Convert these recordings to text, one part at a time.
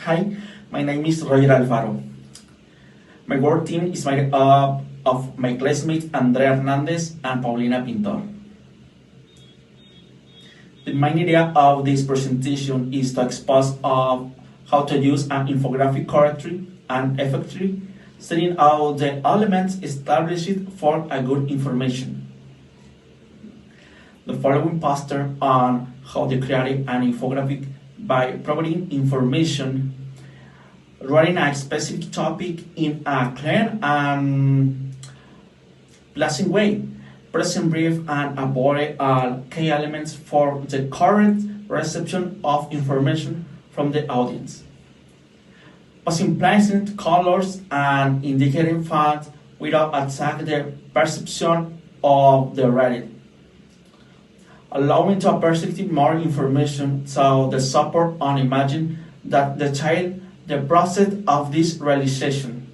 Hi, my name is Roger Alfaro. My work team is made up of my classmates Andrea Hernandez and Paulina Pintor. The main idea of this presentation is to expose how to use an infographic correctly and effectively, setting out the elements established for a good information. The following poster on how to create an infographic by providing information regarding a specific topic in a clear and pleasant way. Present brief and avoid all key elements for the correct reception of information from the audience. Using pleasant colors and indicating fonts without attacking the perception of the reader. Allowing to perceive more information so the support and imagine that the child the process of this realization.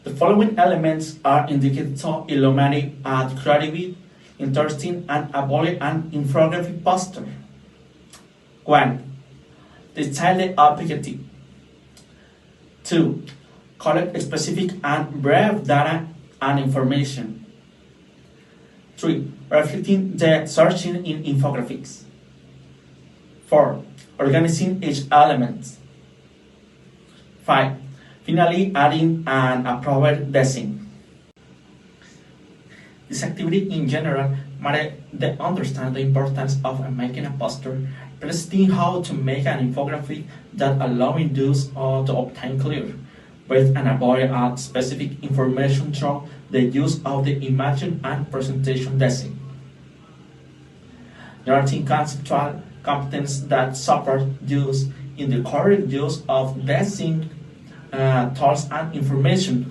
The following elements are indicated to illuminate and creativity, interesting and avoid an infographic poster. 1. The child objective. 2. Collect specific and brief data and information. 3. Reflecting the searching in infographics. 4. Organizing each element. 5. Finally, adding an appropriate design. This activity in general might understand the importance of making a poster, presenting how to make an infographic that allowing those to obtain clear, with and avoid specific information through the use of the image and presentation design. There are 10 conceptual competence that support use in the correct use of design tools and information